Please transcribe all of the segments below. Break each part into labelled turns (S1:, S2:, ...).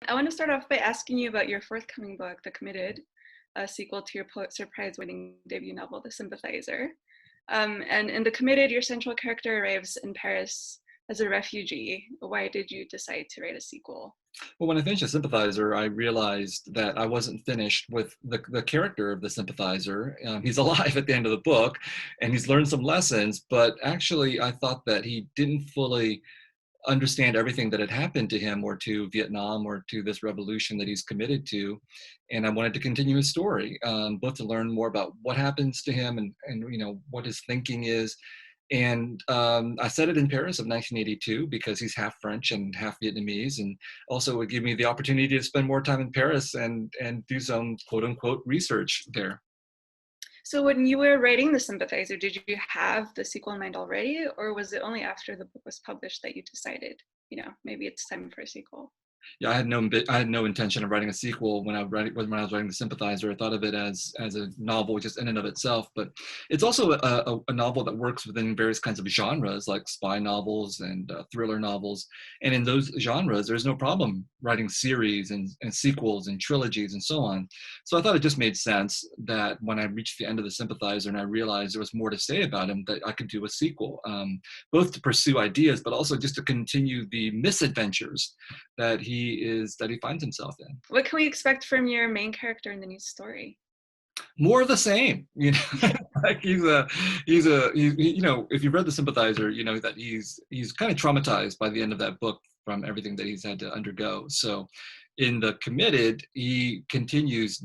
S1: I want to start off by asking you about your forthcoming book, The Committed, a sequel to your Pulitzer Prize-winning debut novel, The Sympathizer. And in The Committed, your central character arrives in Paris as a refugee. Why did you decide to write a sequel?
S2: Well, when I finished The Sympathizer, I realized that I wasn't finished with the character of the sympathizer. He's alive at the end of the book, and he's learned some lessons, but actually, I thought that he didn't fully understand everything that had happened to him or to Vietnam or to this revolution that he's committed to. And I wanted to continue his story, both to learn more about what happens to him and what his thinking is. And I set it in Paris of 1982 because he's half French and half Vietnamese, and also it would give me the opportunity to spend more time in Paris and do some quote unquote research there.
S1: So when you were writing The Sympathizer, did you have the sequel in mind already, or was it only after the book was published that you decided, maybe it's time for a sequel?
S2: Yeah, I had no intention of writing a sequel when I was writing The Sympathizer. I thought of it as a novel just in and of itself, but it's also a novel that works within various kinds of genres like spy novels and thriller novels. And in those genres, there's no problem writing series and sequels and trilogies and so on. So I thought it just made sense that when I reached the end of The Sympathizer and I realized there was more to say about him, that I could do a sequel, both to pursue ideas, but also just to continue the misadventures that he finds himself in.
S1: What can we expect from your main character in the new story?
S2: More of the same, like if you've read The Sympathizer, you know that he's kind of traumatized by the end of that book from everything that he's had to undergo. So in The Committed, he continues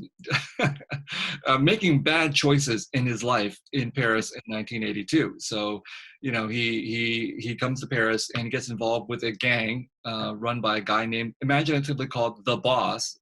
S2: making bad choices in his life in Paris in 1982. So, he comes to Paris and he gets involved with a gang run by a guy named, imaginatively called The Boss.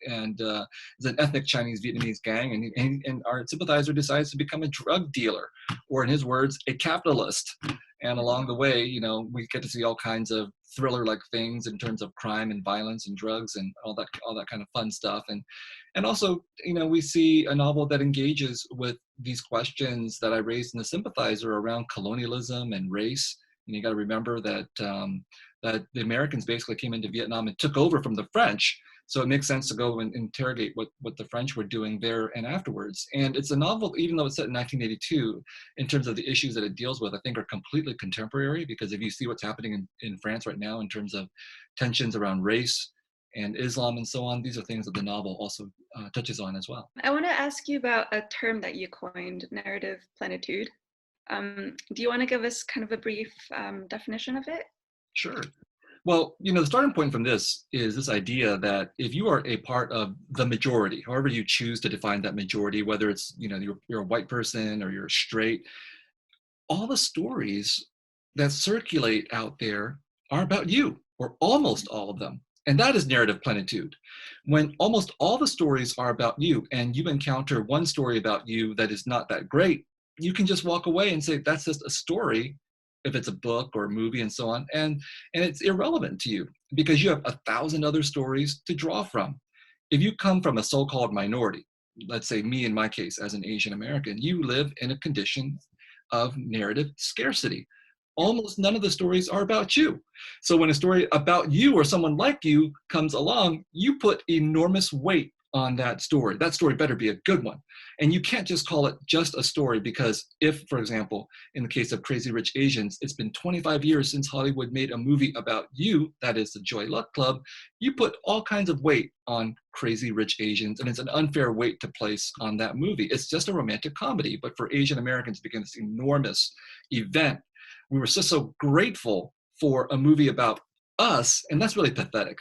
S2: And It's an ethnic Chinese Vietnamese gang, and our sympathizer decides to become a drug dealer, or in his words, a capitalist. And along the way, we get to see all kinds of thriller-like things in terms of crime and violence and drugs and all that kind of fun stuff. And also, we see a novel that engages with these questions that I raised in The Sympathizer around colonialism and race. And you got to remember that the Americans basically came into Vietnam and took over from the French. So it makes sense to go and interrogate what the French were doing there and afterwards. And it's a novel, even though it's set in 1982, in terms of the issues that it deals with, I think are completely contemporary, because if you see what's happening in France right now in terms of tensions around race and Islam and so on, these are things that the novel also touches on as well.
S1: I want to ask you about a term that you coined, narrative plentitude. Do you want to give us kind of a brief definition of it?
S2: Sure. Well, the starting point from this is this idea that if you are a part of the majority, however you choose to define that majority, whether it's, you're a white person or you're straight, all the stories that circulate out there are about you, or almost all of them. And that is narrative plenitude. When almost all the stories are about you and you encounter one story about you that is not that great, you can just walk away and say, that's just a story, if it's a book or a movie and so on, and it's irrelevant to you because you have 1,000 other stories to draw from. If you come from a so-called minority, let's say me in my case as an Asian American, you live in a condition of narrative scarcity. Almost none of the stories are about you. So when a story about you or someone like you comes along, you put enormous weight on that story. That story better be a good one. And you can't just call it just a story because if, for example, in the case of Crazy Rich Asians, it's been 25 years since Hollywood made a movie about you, that is the Joy Luck Club, you put all kinds of weight on Crazy Rich Asians, and it's an unfair weight to place on that movie. It's just a romantic comedy, but for Asian Americans, it became this enormous event. We were so grateful for a movie about us, and that's really pathetic.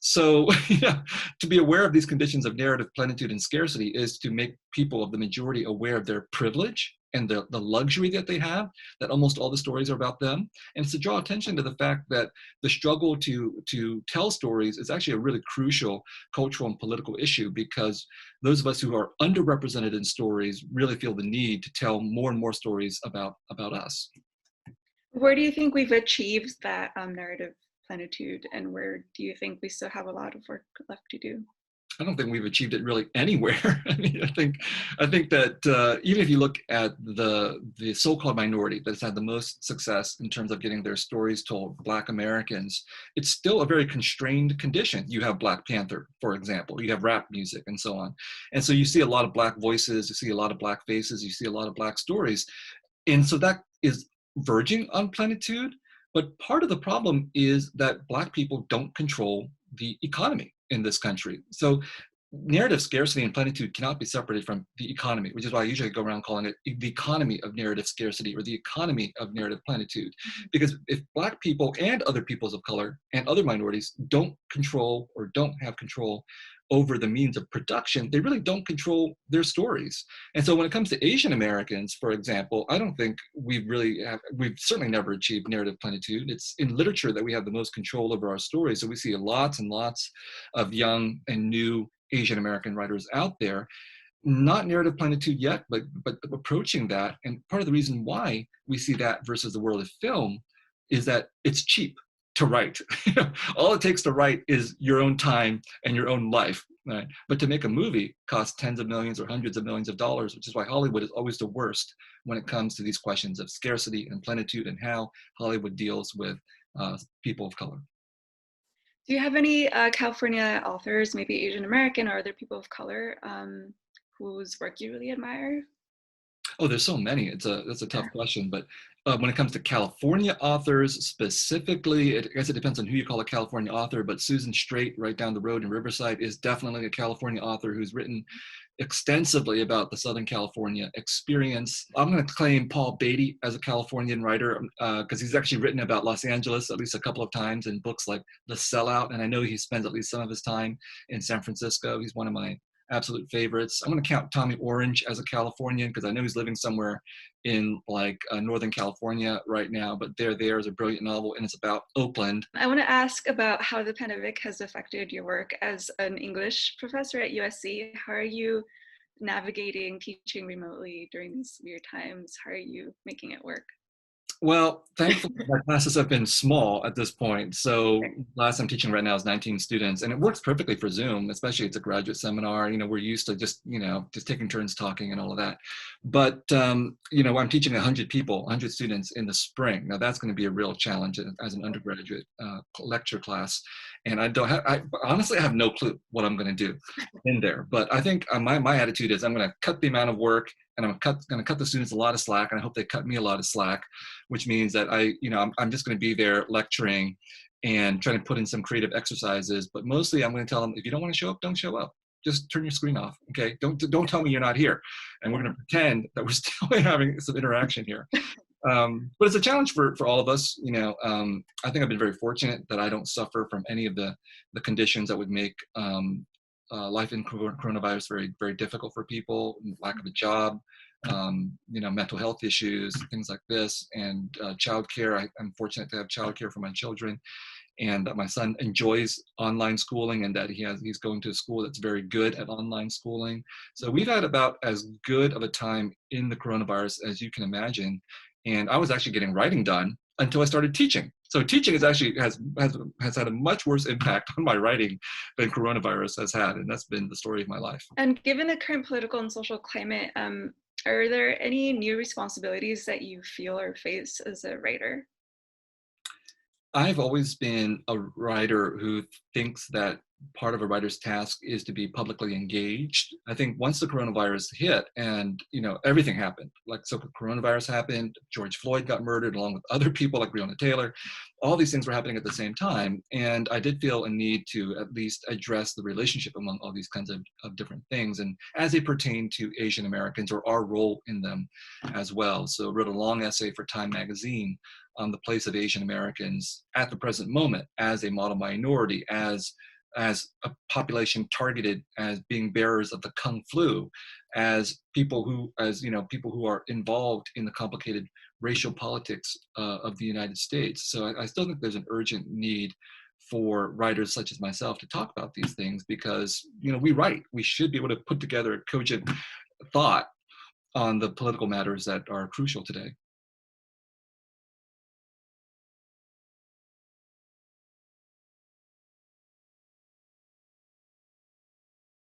S2: So to be aware of these conditions of narrative plenitude and scarcity is to make people of the majority aware of their privilege and the luxury that they have, that almost all the stories are about them. And it's to draw attention to the fact that the struggle to tell stories is actually a really crucial cultural and political issue, because those of us who are underrepresented in stories really feel the need to tell more and more stories about us.
S1: Where do you think we've achieved that narrative plenitude, and where do you think we still have a lot of work left to do?
S2: I don't think we've achieved it really anywhere. I mean, I think that even if you look at the so-called minority that's had the most success in terms of getting their stories told, Black Americans, it's still a very constrained condition. You have Black Panther, for example. You have rap music and so on, and so you see a lot of Black voices, you see a lot of Black faces, you see a lot of Black stories, and so that is verging on plenitude. But part of the problem is that Black people don't control the economy in this country. So narrative scarcity and plenitude cannot be separated from the economy, which is why I usually go around calling it the economy of narrative scarcity or the economy of narrative plenitude. Because if Black people and other peoples of color and other minorities don't control or don't have control over the means of production, they really don't control their stories. And so when it comes to Asian Americans, for example, I don't think we've certainly never achieved narrative plenitude. It's in literature that we have the most control over our stories. So we see lots and lots of young and new Asian American writers out there, not narrative plenitude yet, but approaching that. And part of the reason why we see that versus the world of film is that it's cheap to write. All it takes to write is your own time and your own life, right? But to make a movie costs tens of millions or hundreds of millions of dollars, which is why Hollywood is always the worst when it comes to these questions of scarcity and plenitude and how Hollywood deals with people of color.
S1: Do you have any California authors, maybe Asian American or other people of color, whose work you really admire?
S2: Oh, there's so many. That's a tough question, but when it comes to California authors specifically, I guess it depends on who you call a California author, but Susan Straight, right down the road in Riverside, is definitely a California author who's written extensively about the Southern California experience. I'm going to claim Paul Beatty as a Californian writer because he's actually written about Los Angeles at least a couple of times in books like The Sellout, and I know he spends at least some of his time in San Francisco. He's one of my absolute favorites. I'm going to count Tommy Orange as a Californian because I know he's living somewhere in like Northern California right now, but There is a brilliant novel and it's about Oakland.
S1: I want to ask about how the pandemic has affected your work as an English professor at USC. How are you navigating teaching remotely during these weird times? How are you making it work?
S2: Well, thankfully, my classes have been small at this point. So class I'm teaching right now is 19 students, and it works perfectly for Zoom, especially it's a graduate seminar. We're used to just taking turns talking and all of that. But, I'm teaching 100 people, 100 students in the spring. Now that's going to be a real challenge as an undergraduate lecture class. And I honestly have no clue what I'm going to do in there. But I think my attitude is I'm going to cut the amount of work and I'm going to cut the students a lot of slack, and I hope they cut me a lot of slack, which means that I'm just going to be there lecturing and trying to put in some creative exercises. But mostly I'm going to tell them, if you don't want to show up, don't show up. Just turn your screen off, okay? Don't tell me you're not here. And we're going to pretend that we're still having some interaction here. But it's a challenge for all of us. I think I've been very fortunate that I don't suffer from any of the conditions that would make life in coronavirus very, very difficult for people. Lack of a job, mental health issues, things like this, and childcare. I'm fortunate to have childcare for my children, and that my son enjoys online schooling, and that he's going to a school that's very good at online schooling. So we've had about as good of a time in the coronavirus as you can imagine. And I was actually getting writing done until I started teaching. So teaching has had a much worse impact on my writing than coronavirus has had, and that's been the story of my life.
S1: And given the current political and social climate, are there any new responsibilities that you feel or face as a writer?
S2: I've always been a writer who thinks that part of a writer's task is to be publicly engaged. I think once the coronavirus hit and, everything happened, so coronavirus happened, George Floyd got murdered along with other people like Breonna Taylor, all these things were happening at the same time. And I did feel a need to at least address the relationship among all these kinds of different things, and as they pertain to Asian Americans or our role in them as well. So I wrote a long essay for Time magazine on the place of Asian Americans at the present moment as a model minority, as a population targeted as being bearers of the Kung flu, as people who are involved in the complicated racial politics of the United States. So I still think there's an urgent need for writers such as myself to talk about these things because, we should be able to put together a cogent thought on the political matters that are crucial today.